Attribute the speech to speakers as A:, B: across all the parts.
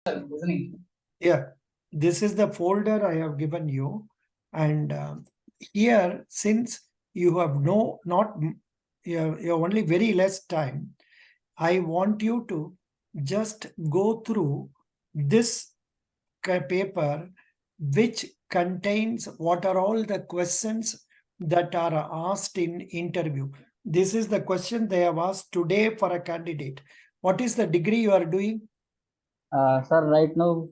A: Listening.
B: Yeah, this is the folder I have given you. And here, since you have you have only very less time, I want you to just go through this paper, which contains what are all the questions that are asked in interview. This is the question they have asked today for a candidate. What is the degree you are doing?
A: Sir, right now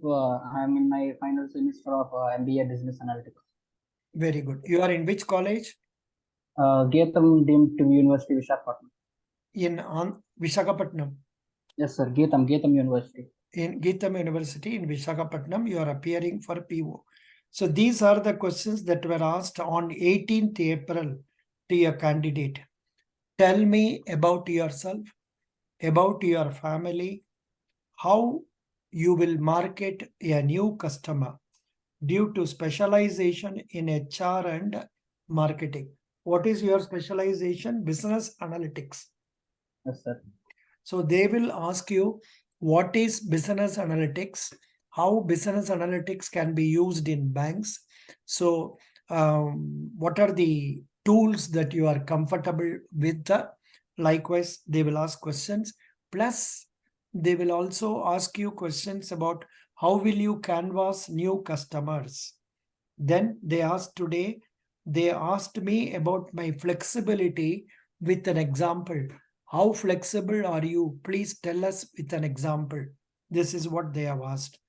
A: I'm in my final semester of MBA Business Analytics.
B: Very good. You are in which college?
A: Geetam deemed to be University Visakhapatnam.
B: In Visakhapatnam.
A: Yes, sir. Geetam University.
B: In Geetam University in Visakhapatnam, you are appearing for PO. So these are the questions that were asked on 18th April to your candidate. Tell me about yourself, about your family, how you will market a new customer due to specialization in HR and marketing. What is your specialization? Business analytics.
A: Yes, sir.
B: So they will ask you what is business analytics, how business analytics can be used in banks. So what are the tools that you are comfortable with? Likewise, they will ask questions. Plus, they will also ask you questions about how will you canvass new customers. Then they asked me about my flexibility with an example. How flexible are you? Please tell us with an example. This is what they have asked.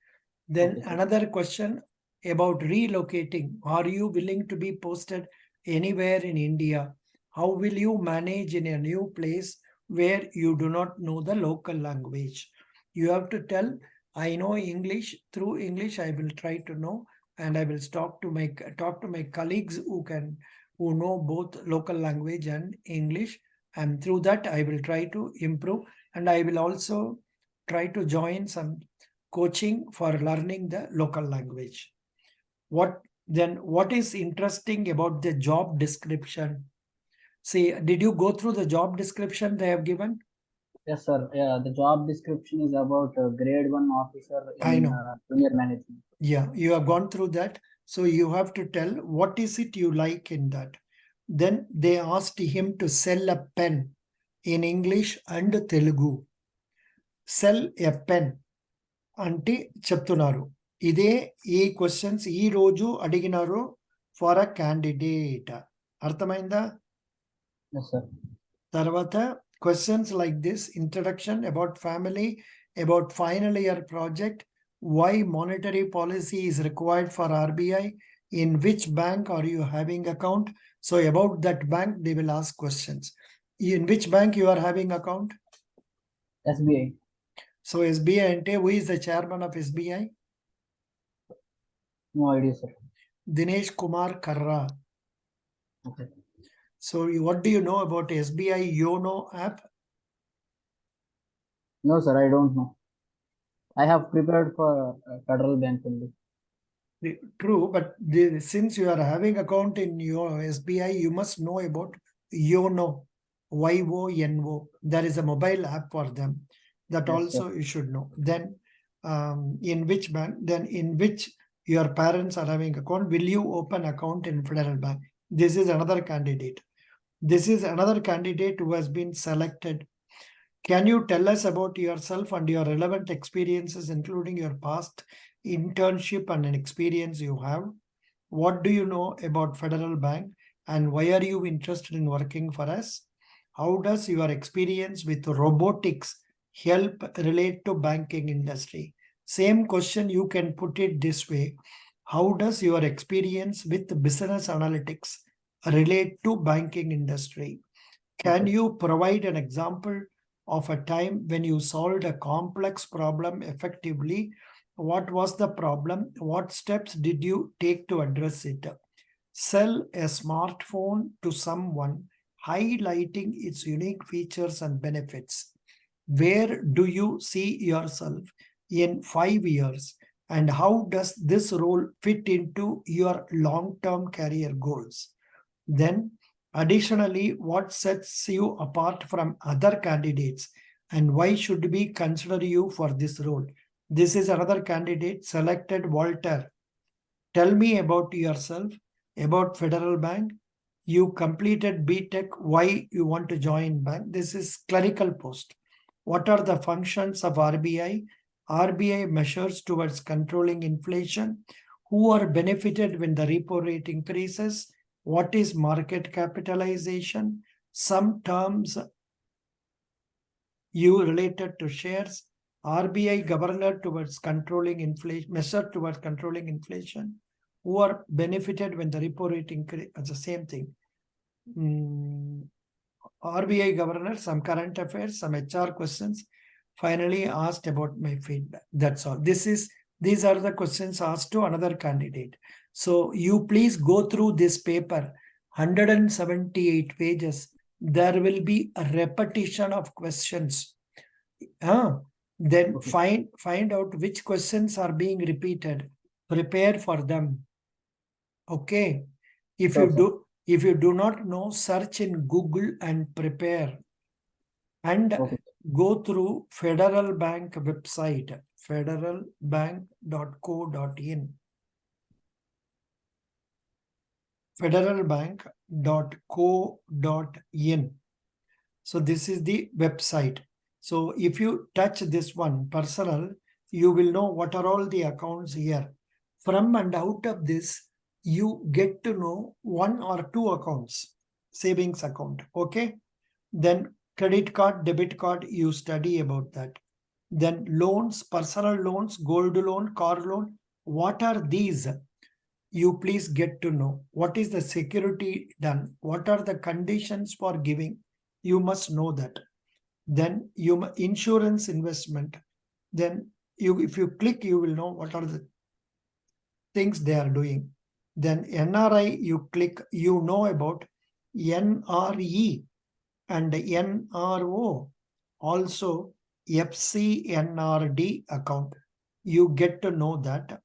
B: Then
A: Okay, sir.
B: another question about relocating. Are you willing to be posted anywhere in India? How will you manage in a new place where you do not know the local language? You have to tell, I know English. Through English, I will try to know, and I will talk to my colleagues who know both local language and English. And through that, I will try to improve. And I will also try to join some coaching for learning the local language. What is interesting about the job description? See, did you go through the job description they have given?
A: Yes, sir. Yeah, the job description is about grade 1 officer
B: I
A: in
B: know.
A: junior management.
B: Yeah, you have gone through that. So you have to tell what is it you like in that. Then they asked him to sell a pen in English and Telugu. Sell a pen అంటే చెప్తున్నారు. ఇదే ఈ questions ఈ రోజు అడిగినారు for a candidate. అర్థమైందా?
A: Yes, sir.
B: తర్వాత questions like this introduction about family, about final year project, why monetary policy is required for RBI, in which bank are you having account. So about that bank they will ask questions. In which bank you are having account?
A: SBI.
B: So SBI ante who is the chairman of SBI?
A: No idea, sir.
B: Dinesh Kumar Karra.
A: Okay.
B: So what do you know about SBI Yono app?
A: No, sir. I don't know. I have prepared for Federal Bank only.
B: True, but since you are having account in your SBI, you must know about Yono, YONO. There is a mobile app for them. That
A: Yes,
B: also
A: sir.
B: you should know. Then in which bank, then in which your parents are having account, will you open account in Federal Bank? This is another candidate. This is another candidate who has been selected. Can you tell us about yourself and your relevant experiences, including your past internship and an experience you have? What do you know about Federal Bank and why are you interested in working for us? How does your experience with robotics help relate to banking industry? Same question, you can put it this way. How does your experience with business analytics relate to banking industry? Can
A: Okay.
B: you provide an example of a time when you solved a complex problem effectively? What was the problem? What steps did you take to address it? Sell a smartphone to someone, highlighting its unique features and benefits. Where do you see yourself in 5 years? And how does this role fit into your long term career goals? Then, additionally, what sets you apart from other candidates and why should we consider you for this role? This is another candidate selected. Walter, tell me about yourself, about Federal Bank. You completed BTech. Why you want to join bank? This is clerical post. What are the functions of RBI? RBI measures towards controlling inflation. Who are benefited when the repo rate increases? What is market capitalization? Some terms you related to shares. RBI governor towards controlling inflation, measure towards controlling inflation. Who are benefited when the repo rate increase? It's the same thing. RBI governor, some current affairs, some HR questions. Finally asked about my feedback. That's all. These are the questions asked to another candidate. So you please go through this paper, 178 pages. There will be a repetition of questions. Then
A: Okay.
B: find out which questions are being repeated. Prepare for them. Okay. If
A: Sure, sir.
B: if you do not know, search in Google and prepare. And
A: Okay.
B: go through Federal Bank website, federalbank.co.in. federalbank.co.in. So this is the website. So if you touch this one, personal, you will know what are all the accounts here. From and out of this, you get to know one or two accounts, savings account. Okay. Then credit card, debit card, you study about that. Then loans, personal loans, gold loan, car loan. What are these? You please get to know. What is the security done? What are the conditions for giving? You must know that. Then insurance investment. Then if you click, you will know what are the things they are doing. Then NRI, you click, you know about NRE and NRO, also FCNRD account. You get to know that.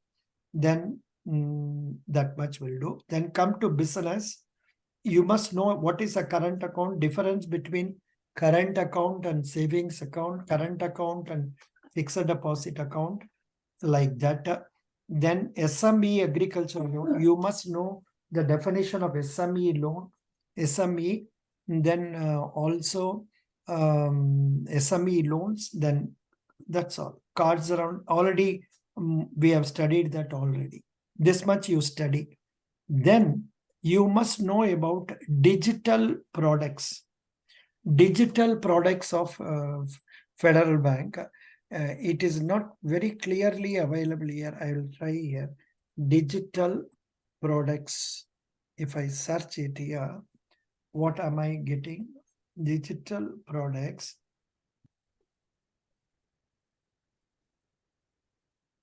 B: Then that much will do. Then come to business. You must know what is a current account, difference between current account and savings account, current account and fixed deposit account, like that. Then SME agriculture loan, you must know the definition of SME loan, SME, then also SME loans, then that's all. Cards around, already we have studied that already. This much you study. Then you must know about digital products. Digital products of Federal Bank. It is not very clearly available here. I will try here. Digital products. If I search it here, what am I getting? Digital products.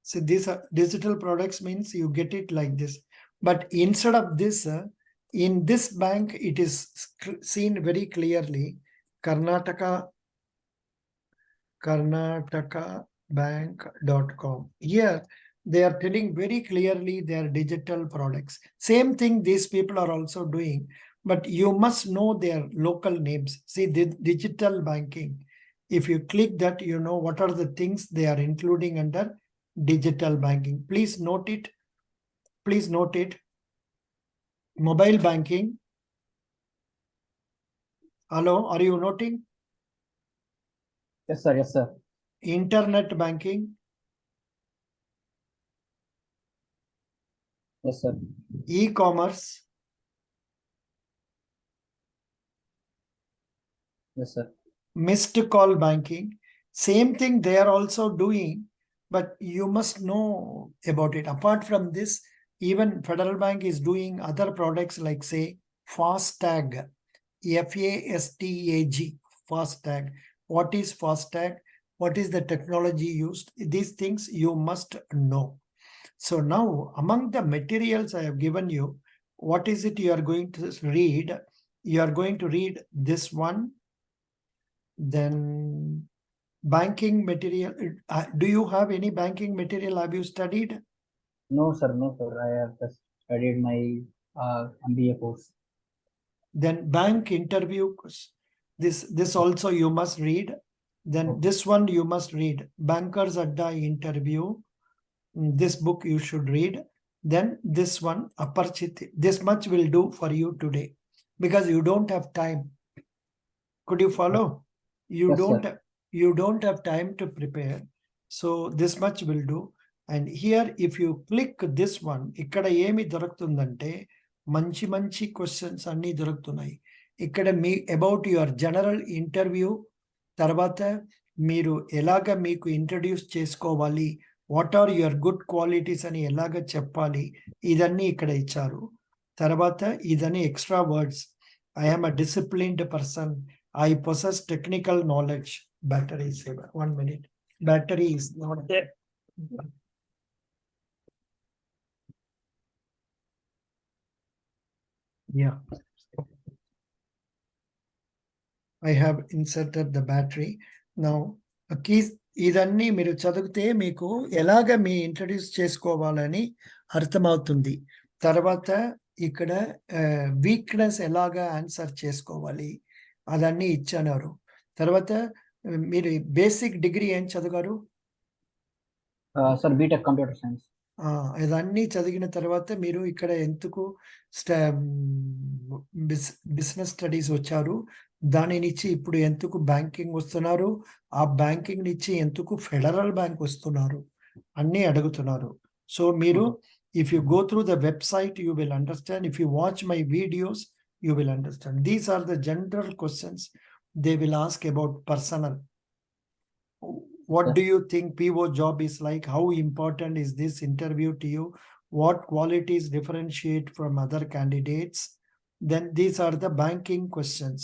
B: So these are digital products, means you get it like this. But instead of this, in this bank, it is seen very clearly. Karnatakabank.com. Here, they are telling very clearly their digital products. Same thing these people are also doing, but you must know their local names. See, the digital banking. If you click that, you know what are the things they are including under digital banking. Please note it. Please note it. Mobile banking. Hello, are you noting?
A: Yes, sir. Yes, sir.
B: Internet banking.
A: Yes, sir.
B: E-commerce.
A: Yes, sir.
B: Missed call banking. Same thing they are also doing, but you must know about it. Apart from this, even Federal Bank is doing other products like, say, FASTag, FASTAG, FASTag. What is FASTag? What is the technology used? These things you must know. So now, among the materials I have given you, what is it you are going to read? You are going to read this one. Then banking material. Do you have any banking material? Have you studied?
A: No, sir. No, sir. I have just studied my MBA course.
B: Then bank interview. This also you must read. Then
A: Okay.
B: this one you must read, Bankers Adda Interview. This book you should read. Then this one, Aparchit. This much will do for you today because you don't have time. Could you follow? You
A: Yes,
B: don't
A: sir.
B: you don't have time to prepare. So this much will do. And here if you click this one, ఇక్కడ ఏమి దొరుకుతుందంటే మంచి మంచి questions అన్ని దొరుకుతున్నాయి. ఇక్కడ మీ about your general interview, తర్వాత మీరు ఎలాగ మీకు ఇంట్రడ్యూస్ చేసుకోవాలి, what are your good qualities అని ఎలాగ చెప్పాలి, ఇదన్నీ ఇక్కడ ఇచ్చారు. తర్వాత ఇదని extra words, I am a disciplined person, I possess technical knowledge. Battery saver. 1 minute. Battery is not there. Yeah. I have inserted the battery. Now, keys ఇదన్నీ మీరు చదివితే మీకు ఎలాగ మీ ఇంట్రడ్యూస్ చేసుకోవాలని అర్థమవుతుంది. తర్వాత ఇక్కడ వీక్నెస్ ఎలాగ ఆన్సర్ చేసుకోవాలి అదన్నీ ఇచ్చన్నారు. తర్వాత మీరు బేసిక్ డిగ్రీ ఏం చదివారు?
A: Sir, BTech Computer Science.
B: ఇదన్నీ చదివిన తర్వాత మీరు ఇక్కడ ఎందుకు బిజినెస్ స్టడీస్ వచ్చారు, దాని నుంచి ఇప్పుడు ఎందుకు బ్యాంకింగ్ వస్తున్నారు, ఆ బ్యాంకింగ్ నుంచి ఎందుకు ఫెడరల్ బ్యాంక్ వస్తున్నారు అన్నీ అడుగుతున్నారు. సో మీరు if you go through the website you will understand, if you watch my videos you will understand. These are the general questions they will ask about personal. What do you think PO job is like? How important is this interview to you? What qualities differentiate from other candidates? Then these are the banking questions.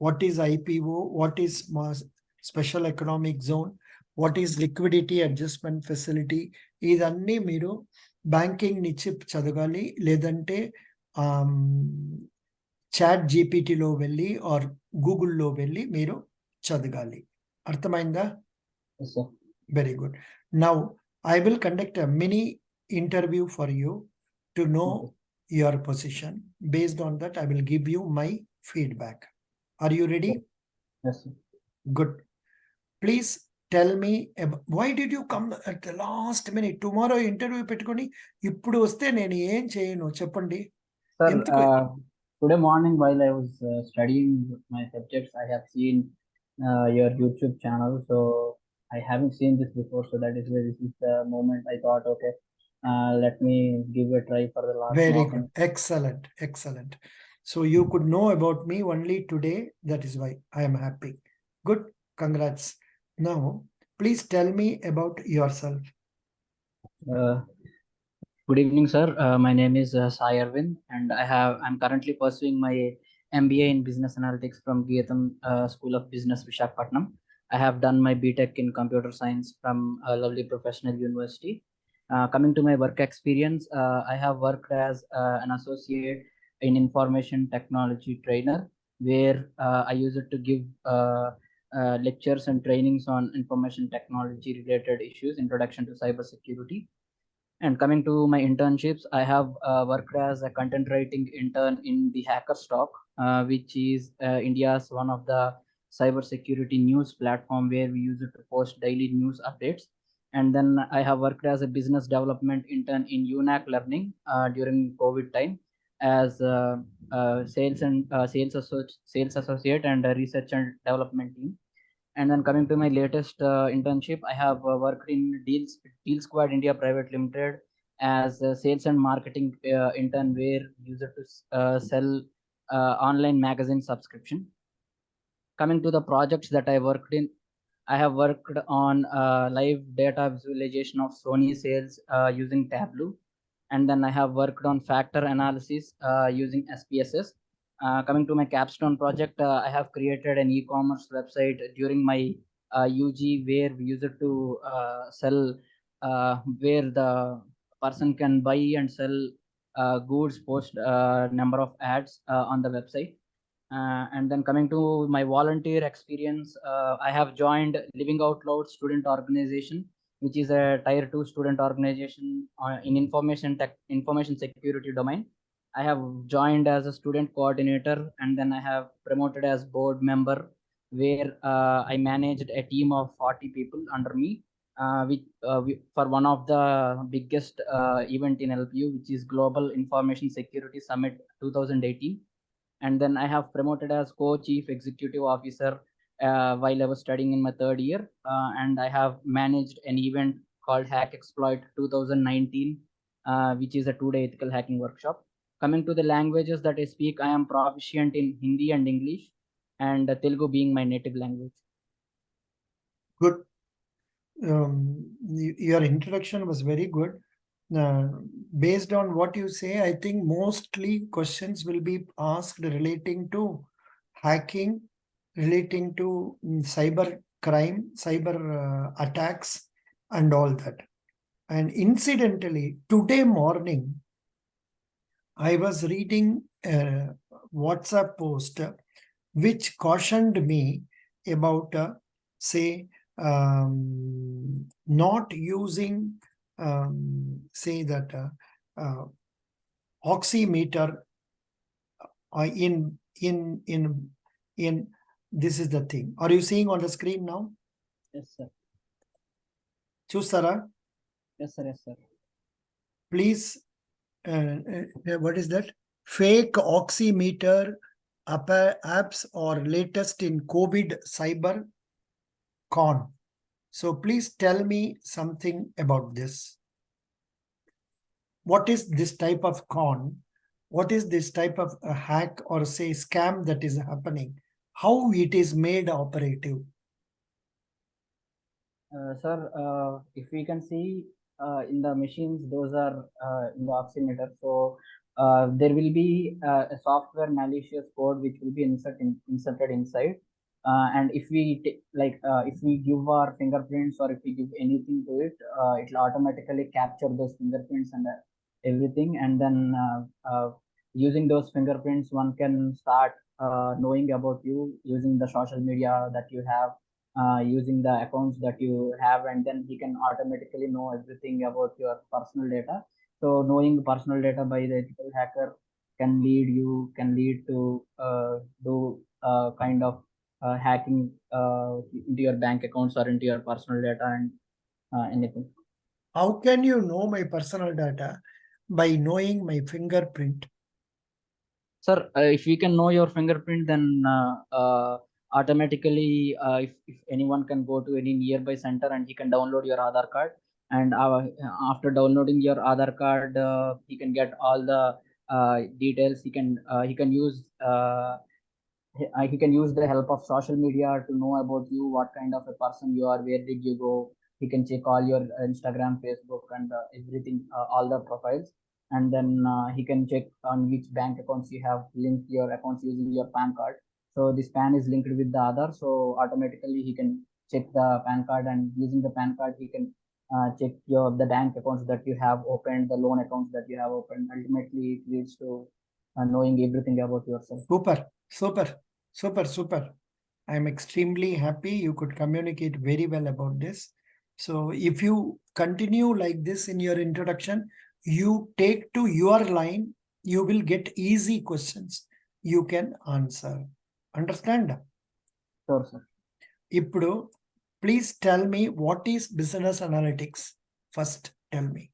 B: What is IPO? What is special economic zone? What is liquidity adjustment facility? ఇదన్నీ మీరు banking నుంచి చదవాలి, లేదంటే chat జీపీటీలో వెళ్ళి are గూగుల్లో వెళ్ళి మీరు చదవాలి. అర్థమైందా?
A: Yes, sir.
B: Very good. Now I will conduct a mini interview for you to know your position. Based on that, I will give you my feedback. Are you ready?
A: Yes, sir.
B: Good. Please tell me, why did you come at the last minute? Tomorrow interview పెట్టుకొని ఇప్పుడు వస్తే నేను ఏం చేయను చెప్పండి.
A: Sir, today morning while I was studying my subjects, I have seen your YouTube channel. So I haven't seen this before. So that is why this is the moment I thought, okay, let me give a try for the last.
B: Very good. Excellent. Excellent. So you could know about me only today. That is why I am happy. Good. Congrats. Now, please tell me about yourself.
A: Good evening, sir. My name is Sai Arvind, and I'm currently pursuing my MBA in Business Analytics from Geetham School of Business, Visakhapatnam. I have done my BTech in Computer Science from a lovely professional university. Coming to my work experience, I have worked as an associate in information technology trainer, where I used to give lectures and trainings on information technology related issues, introduction to cybersecurity. And coming to my internships, I have worked as a content writing intern in the Hackerstock, which is India's one of the cybersecurity news platform where we use it to post daily news updates. And then I have worked as a business development intern in UNAC Learning during COVID time as sales associate and research and development team. And then coming to my latest internship, I have worked in Deal Squad India Private Limited as a sales and marketing intern, where user to sell online magazine subscription. Coming to the projects that I worked in, I have worked on live data visualization of Sony sales using Tableau. And then I have worked on factor analysis using SPSS. Coming to my capstone project, I have created an e-commerce website during my UG, where we use it to sell, where the person can buy and sell goods, post number of ads on the website. And then coming to my volunteer experience, I have joined Living Out Loud Student Organization, which is a tier 2 student organization in information security domain. I have joined as a student coordinator, and then I have promoted as board member where I managed a team of 40 people under me, for one of the biggest event in LPU, which is Global Information Security Summit 2018. And then I have promoted as co-chief executive officer while I was studying in my third year, and I have managed an event called Hack Exploit 2019, which is a 2-day ethical hacking workshop. Coming to the languages that I speak, I am proficient in Hindi and English, and Telugu being my native language.
B: Good. Your introduction was very good. Based on what you say, I think mostly questions will be asked relating to hacking, relating to cyber crime, cyber attacks, and all that. And incidentally, today morning, I was reading a WhatsApp post which cautioned me about, say, not using, say that oximeter in this is the thing. Are you seeing on the screen now?
A: Yes, sir.
B: Chusara,
A: Yes, sir. Yes, sir.
B: please. What is that? Fake oximeter apps or latest in COVID cyber con. So please tell me something about this. What is this type of con? What is this type of a hack or say scam that is happening? How it is made operative?
A: Sir, if we can see in the machines, those are in the oximeter. So there will be a software malicious code which will be inserted inside. And if we if we give our fingerprints or if we give anything to it, it will automatically capture those fingerprints and everything. And then using those fingerprints, one can start knowing about you using the social media that you have, using the accounts that you have, and then he can automatically know everything about your personal data. So knowing personal data by the ethical hacker can lead to do kind of hacking into your bank accounts or into your personal data and anything.
B: How can you know my personal data by knowing my fingerprint?
A: Sir, if we can know your fingerprint, then automatically, if anyone can go to any nearby center and he can download your Aadhaar card, and after downloading your Aadhaar card, he can get all the details. He can use he can use the help of social media to know about you, what kind of a person you are, where did you go. He can check all your Instagram, Facebook, and everything, all the profiles. And then he can check on which bank accounts you have linked your accounts using your PAN card. So this PAN is linked with the other, so automatically he can check the PAN card, and using the PAN card he can check the bank accounts that you have opened, the loan accounts that you have opened. Ultimately it leads to knowing everything about yourself.
B: Super. I'm extremely happy you could communicate very well about this. So if you continue like this in your introduction, you take to your line, you will get easy questions you can answer. Understand?
A: Sure, sir.
B: Ippudu, please tell me what is business analytics. First, tell me.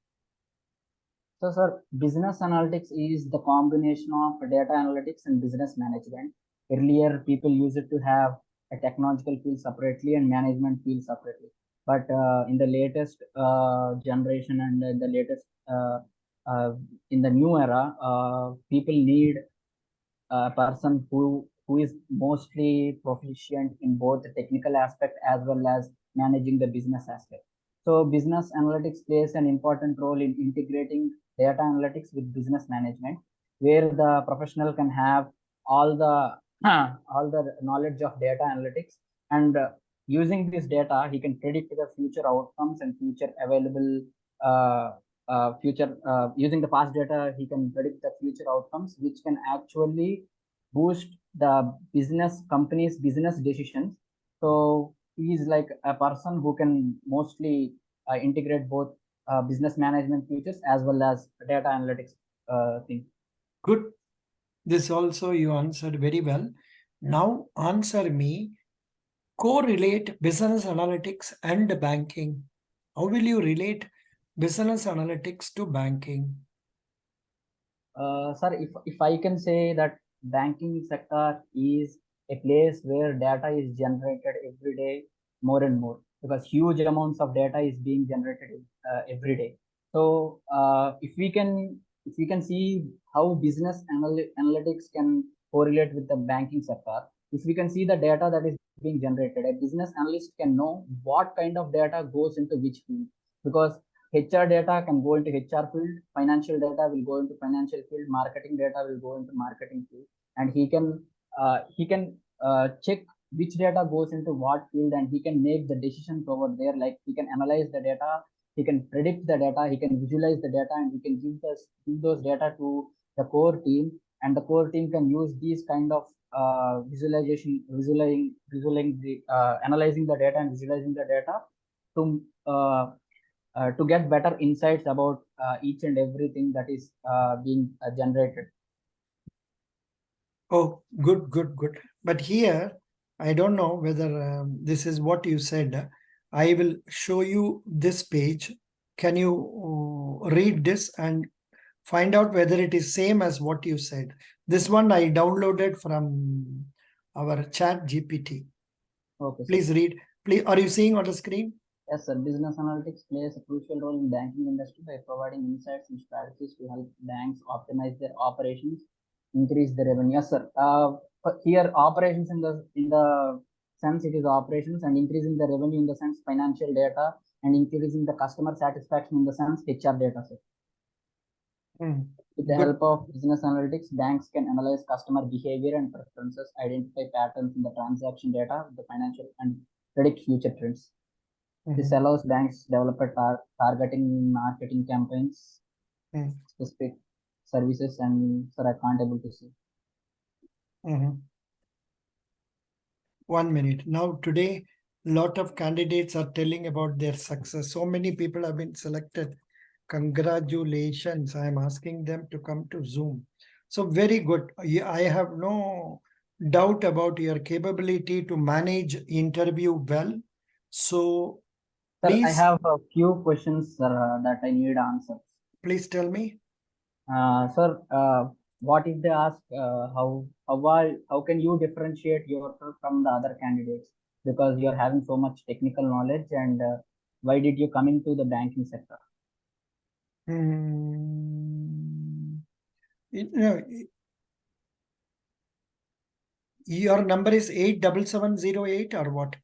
A: So, sir, business analytics is the combination of data analytics and business management. Earlier, people used it to have a technological field separately and management field separately. But in the latest generation and the latest uh, in the new era, people need a person who is mostly proficient in both the technical aspect as well as managing the business aspect. So business analytics plays an important role in integrating data analytics with business management, where the professional can have all the all the knowledge of data analytics, and using this data he can predict the future outcomes and future available uh, future using the past data he can predict the future outcomes, which can actually boost the business company's business decisions. So he is like a person who can mostly integrate both business management features as well as data analytics thing.
B: Good. This also you answered very well. Now answer me, correlate business analytics and banking. How will you relate business analytics to banking?
A: Sir, if I can say that banking sector is a place where data is generated every day more and more, because huge amounts of data is being generated every day. So if we can see how business analytics can correlate with the banking sector, if we can see the data that is being generated, a business analyst can know what kind of data goes into which field, because HR data can go into HR field, financial data will go into financial field, marketing data will go into marketing field, and he can check which data goes into what field, and he can make the decisions over there. Like he can analyze the data, he can predict the data, he can visualize the data, and he can give those data to the core team, and the core team can use these kind of analyzing the data and visualizing the data to get better insights about each and everything that is being generated.
B: Oh, good, good, good. But here, I don't know whether this is what you said. I will show you this page. Can you read this and find out whether it is same as what you said? This one I downloaded from our chat GPT.
A: Okay, sir.
B: Please read. Please, are you seeing on the screen?
A: Yes, sir. Business analytics plays a crucial role in banking industry by providing insights and strategies to help banks optimize their operations, increase their revenue. Yes, sir. But here operations in the sense it is operations, and increasing the revenue in the sense financial data, and increasing the customer satisfaction in the sense HR data, sir. With the
B: Good.
A: help of business analytics, banks can analyze customer behavior and preferences, identify patterns in the transaction data, the financial, and predict future trends. This allows banks to develop targeting marketing campaigns, specific services, and sir, I can't able to see.
B: 1 minute. Now today, lot of candidates are telling about their success. So many people have been selected. Congratulations. I am asking them to come to Zoom. So very good. I have no doubt about your capability to manage interview well. So
A: Sir,
B: please,
A: I have a few questions, sir, that I need answers.
B: please tell me.
A: Sir, what if they ask how can you differentiate yourself from the other candidates, because you are having so much technical knowledge, and why did you come into the banking sector?
B: Your number is 87708 or what?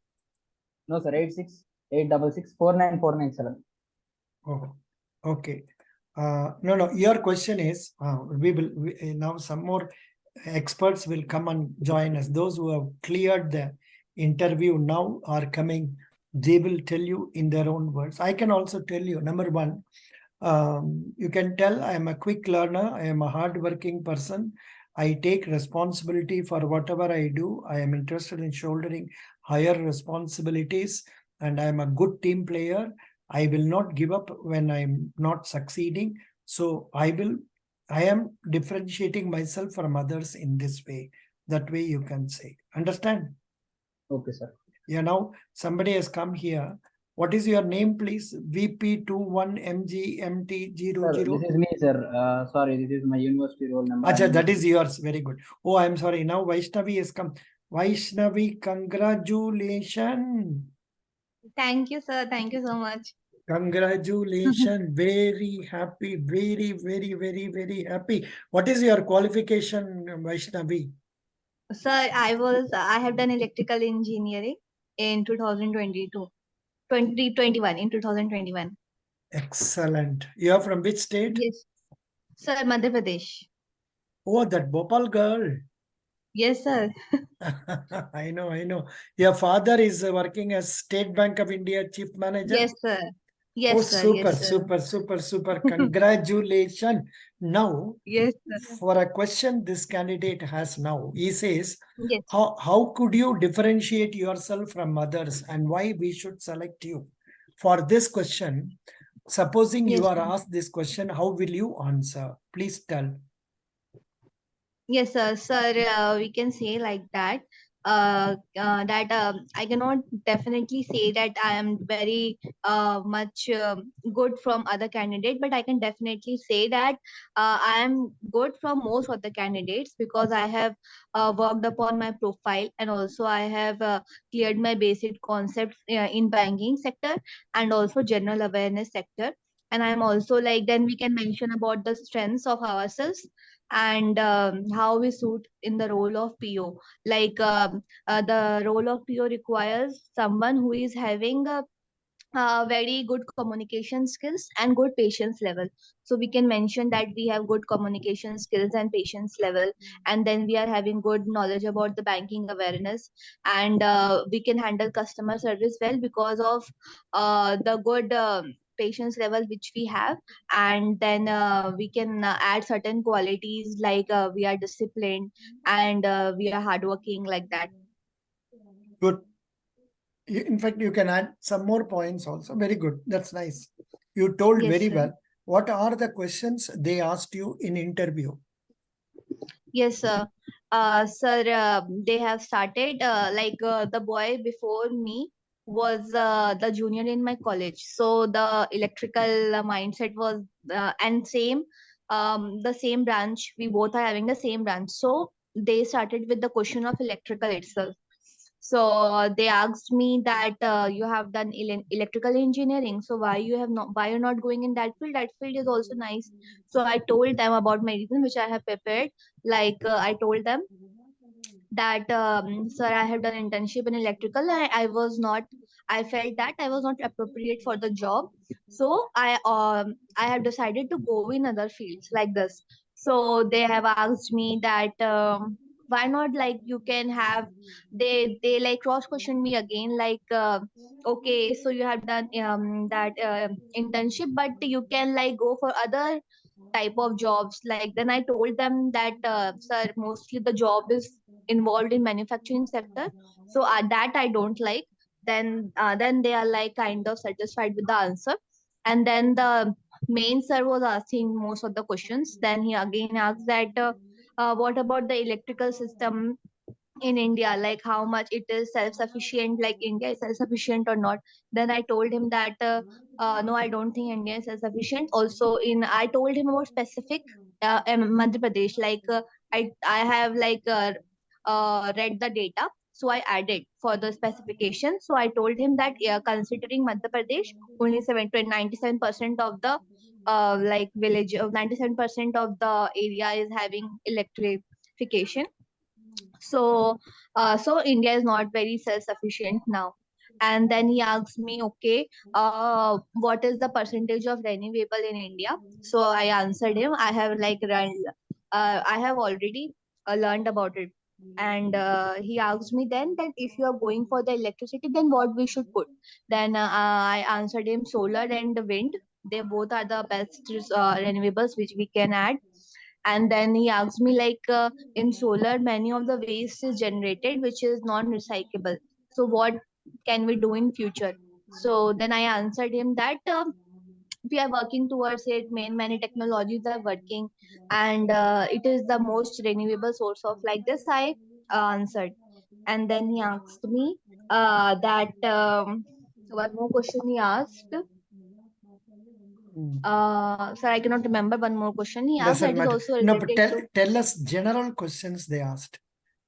A: No, sir, 86 866 49 497.
B: Oh, okay. No. Your question is, now some more experts will come and join us. Those who have cleared the interview now are coming. They will tell you in their own words. I can also tell you, number one, you can tell I am a quick learner. I am a hardworking person. I take responsibility for whatever I do. I am interested in shouldering higher responsibilities, and I am a good team player. I will not give up when I'm not succeeding. So I am differentiating myself from others in this way. That way you can say. Understand?
A: Okay, sir.
B: Yeah, now somebody has come here. What is your name, please? VP21MGMT00.
A: Sir, this is me, sir. Sorry, this is my university roll number.
B: Acha, that is yours. Very good. Oh, I'm sorry. Now Vaishnavi has come. Vaishnavi, congratulations.
C: Thank you, sir. Thank you so much.
B: Congratulations. Very happy. Very, very, very, very happy. What is your qualification, Vaishnavi?
C: Sir, I have done electrical engineering in 2021, in 2021.
B: Excellent. You are from which state?
C: Yes. Sir, Madhya Pradesh.
B: Oh, that Bhopal girl.
C: Yes, sir.
B: I know. Your father is working as State Bank of India Chief Manager?
C: Yes, sir.
B: Oh,
C: Yes, sir.
B: super,
C: Yes, sir.
B: super. Congratulations. Now,
C: Yes, sir.
B: for a question this candidate has now, he says,
C: Yes.
B: how could you differentiate yourself from others, and why we should select you? For this question, supposing
C: Yes,
B: you are
C: sir.
B: asked this question, how will you answer? Please tell.
C: Yes, sir. Sir, we can say like that. I cannot definitely say that I am very much good from other candidate, but I can definitely say that I am good from most of the candidates because I have worked upon my profile, and also I have cleared my basic concepts in banking sector and also general awareness sector. And I'm also like, then we can mention about the strengths of ourselves and how we suit in the role of PO. Like the role of PO requires someone who is having a very good communication skills and good patience level. So we can mention that we have good communication skills and patience level, and then we are having good knowledge about the banking awareness, and we can handle customer service well because of the good patience level which we have. And then we can add certain qualities like we are disciplined and we are hardworking, like that.
B: Good. In fact, you can add some more points also. Very good. That's nice. You told
C: Yes,
B: very
C: sir.
B: well. What are the questions they asked you in interview?
C: Yes, sir. Sir, they have started the boy before me was the junior in my college. So the electrical mindset was and same the same branch. We both are having the same branch. So they started with the question of electrical itself. So they asked me that you have done electrical engineering. So why you're not going in that field? That field is also nice. So I told them about my reason, which I have prepared. Like I told them that sir, I have done internship in electrical. I was not, I felt that I was not appropriate for the job. So I have decided to go in other fields like this. So they have asked me that why not, like you can have, they like cross questioned me again, like okay, so you have done that internship, but you can like go for other type of jobs. Like then I told them that sir, mostly the job is involved in manufacturing sector, so that I don't like. Then they are like kind of satisfied with the answer. And then the main sir was asking most of the questions. Then he again asked that what about the electrical system in India, like how much it is self-sufficient, like India is self-sufficient or not. Then I told him that no, I don't think India is self-sufficient. Also, in I told him about specific Madhya Pradesh, like I have like read the data, so I added for the specification. So I told him that considering Madhya Pradesh, only 97% of the like village, 97% of the area is having electrification. So India is not very self sufficient now. And then he asked me, okay, what is the percentage of renewable in India? So I answered him, I have like run, I have already learned about it. And he asked me then that if you are going for the electricity, then what we should put. Then I answered him, solar and wind, they both are the best renewables which we can add. And then he asked me like in solar many of the waste is generated which is non recyclable, so what can we do in future? So then I answered him that we are working towards it, many technologies are working, and it is the most renewable source of, like this I answered. And then he asked me that so one more question he asked. Sir, I cannot remember one more question he asked
B: Doesn't
C: that is
B: matter.
C: also
B: No, but
C: related to.
B: tell us general questions they asked.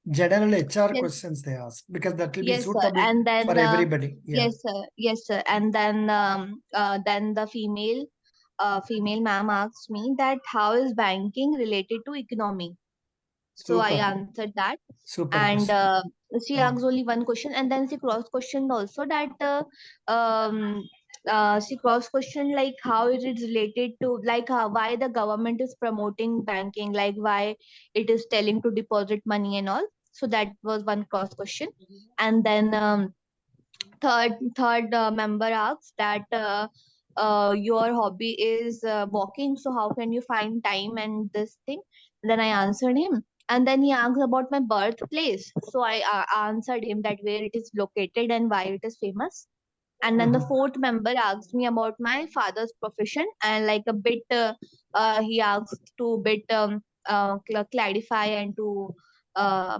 B: General HR
C: Yes.
B: questions they asked, because that will be
C: Yes, sir.
B: suitable
C: And
B: for
C: then,
B: everybody. Yeah.
C: yes, sir. Yes, sir. And then the female ma'am asked me that how is banking related to economy? So I
B: Super.
C: answered that.
B: Super
C: And
B: question.
C: she asked only one question, and then she cross questioned also that she cross questioned like how it is related to, like how, why the government is promoting banking, like why it is telling to deposit money and all. So that was one cross question. And then third member asks that your hobby is walking, so how can you find time and this thing. Then I answered him. And then he asked about my birthplace, so I answered him that where it is located and why it is famous. And then the fourth member asked me about my father's profession, and like a bit he asked to bit clarify and to uh,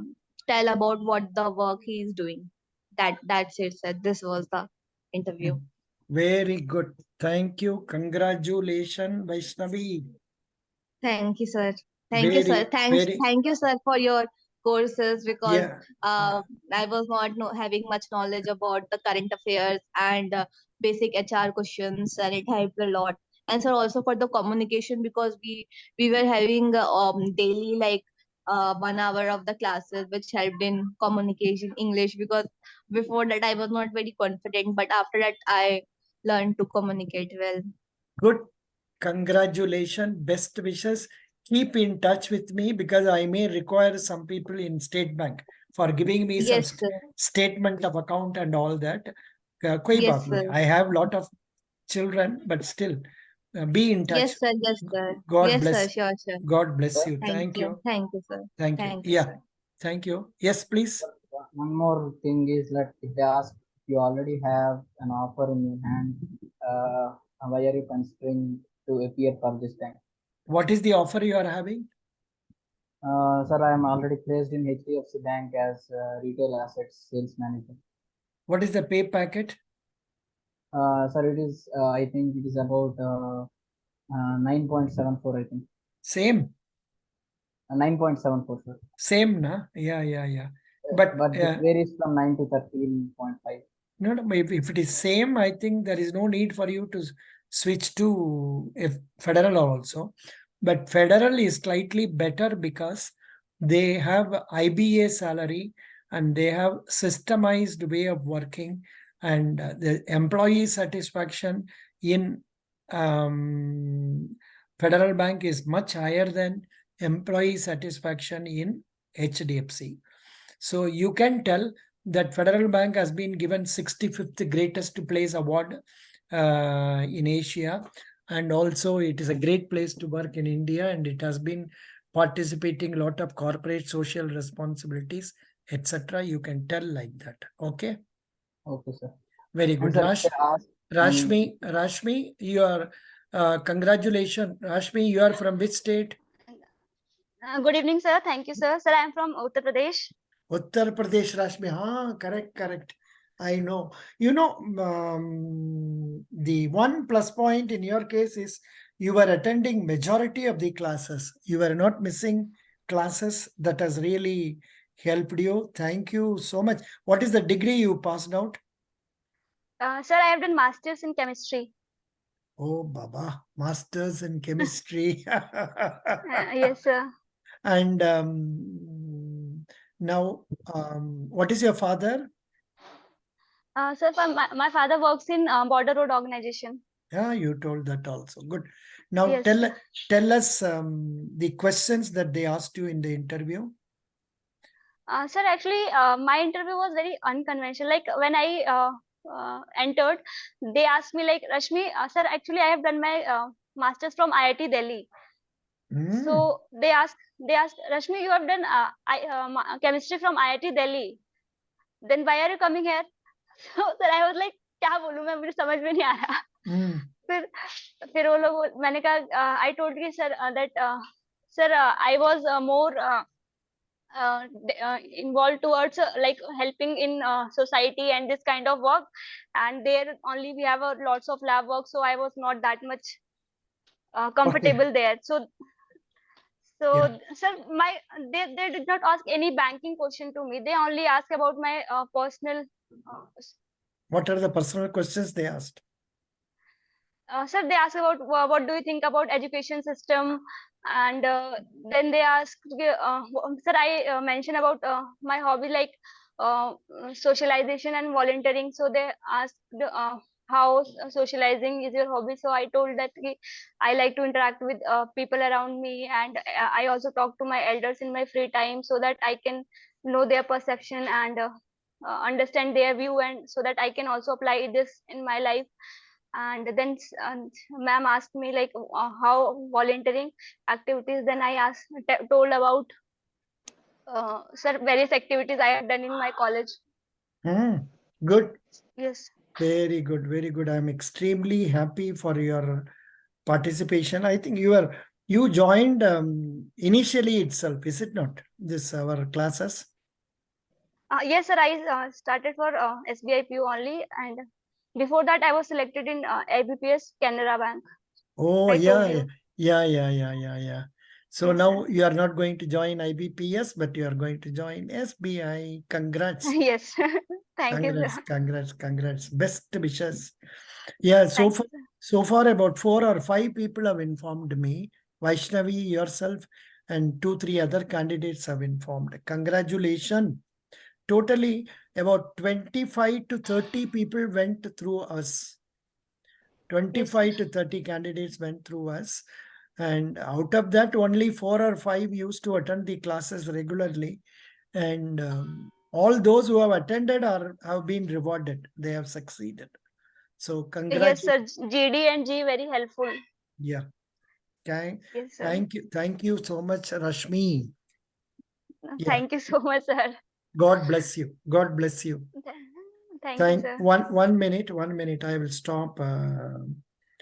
C: tell about what the work he is doing. That's it, sir. This was the interview.
B: Very good. Thank you. Congratulations, Vaishnavi.
C: Thank you, sir. Thank you, sir. Thank you, sir, for your courses, because
B: Yeah.
C: I was not having much knowledge about the current affairs and basic HR questions, and it helped a lot. And sir, also for the communication, because we were having daily, like 1 hour of the classes, which helped in communication English, because before that I was not very confident, but after that I learned to communicate well.
B: Good. Congratulations. Best wishes. Keep in touch with me, because I may require some people in State Bank for giving me some
C: Yes, sir.
B: statement of account and all that. Koi
C: Yes,
B: baat nahi.
C: sir.
B: I have lot of children, but still be in touch.
C: Yes, sir. Yes, sir.
B: God
C: Yes, sir.
B: bless.
C: Sure, sure.
B: God bless you.
C: Thank
B: Thank
C: you.
B: you.
C: Thank you, sir.
B: Thank you.
C: Thank you,
B: Yeah.
C: sir.
B: Thank you. Yes, please.
A: One more thing is that if they ask if you already have an offer in your hand, why are you considering to appear for this time?
B: What is the offer you are having?
A: Sir, I am already placed in HDFC Bank as retail assets sales manager.
B: What is the pay packet?
A: Sir, it is, I think it is about 9.74, I think.
B: Same.
A: 9.74, sir.
B: Same, na? Yeah.
A: But it varies from 9 to 13.5.
B: No, if it is same, I think there is no need for you to switch to federal also. But federal is slightly better because they have IBA salary and they have systemized way of working, and the employee satisfaction in federal bank is much higher than employee satisfaction in HDFC. So you can tell that Federal Bank has been given 65th greatest place award in Asia, and also it is a great place to work in India, and it has been participating a lot of corporate social responsibilities, etc. You can tell like that. Okay.
A: Okay, sir.
B: Very good.
A: And sir,
B: Rashmi, you are congratulations. Rashmi, you are from which state?
D: Good evening, sir. Thank you, sir. Sir, I am from Uttar Pradesh.
B: Uttar Pradesh, Rashmi. Correct. I know. You know, the one plus point in your case is you were attending majority of the classes. You were not missing classes. That has really helped you. Thank you so much. What is the degree you passed out?
D: Sir, I have done masters in chemistry.
B: Oh, Baba, masters in chemistry.
D: Yes, sir.
B: And now, what is your father?
D: Sir, my father works in Border Road Organization.
B: Yeah, you told that also. Good. Now
D: Yes.
B: tell us the questions that they asked you in the interview.
D: Sir, actually, my interview was very unconventional. Like when I entered, they asked me like, Rashmi, sir, actually, I have done my masters from IIT Delhi. So they asked, Rashmi, you have done chemistry from IIT Delhi. Then why are you coming here? So sir, I was like, क्या बोलूं मैं, मुझे समझ में नहीं आ रहा. फिर वो लोग, मैंने कहा, I told you sir that sir I was more involved towards like helping in society and this kind of work, and there only we have lots of lab work, so I was not that much comfortable there. So
B: Yeah.
D: sir, they did not ask any banking question to me. They only asked about my personal.
B: What are the personal questions they asked?
D: Sir, they asked about what do you think about education system, and then they asked, sir, I mentioned about my hobby, like socialization and volunteering. So they asked how socializing is your hobby. So I told that I like to interact with people around me, and I also talk to my elders in my free time, so that I can know their perception and understand their view, and so that I can also apply this in my life. And then ma'am asked me like how volunteering activities. Then I told about sir, various activities I have done in my college.
B: Good.
D: Yes.
B: Very good. I'm extremely happy for your participation. I think you joined initially itself, is it not? This our classes.
D: Yes, sir. I started for SBI PU only, and before that, I was selected in IBPS Canara Bank.
B: Oh,
D: I told
B: yeah,
D: you.
B: yeah. So
D: Yes, sir.
B: now you are not going to join IBPS, but you are going to join SBI. Congrats.
D: Yes. Thank you,
B: Congrats,
D: sir.
B: congrats. Best wishes. Yeah,
D: Thank you, sir.
B: so far about 4 or 5 people have informed me. Vaishnavi, yourself, and 2, 3 other candidates have informed. Congratulations. Totally about 25 to 30 people went through us.
D: Yes, sir.
B: 25 to 30 candidates went through us. And out of that, only 4 or 5 used to attend the classes regularly. And all those who have attended have been rewarded. They have succeeded. So
D: Yes, sir.
B: congratulations.
D: GD and G very helpful.
B: Yeah.
D: Yes, sir.
B: Thank you so much, Rashmi. Yeah.
D: Thank you so much, sir.
B: God bless you. God bless you.
D: Thank you, sir.
B: 1 minute. I will stop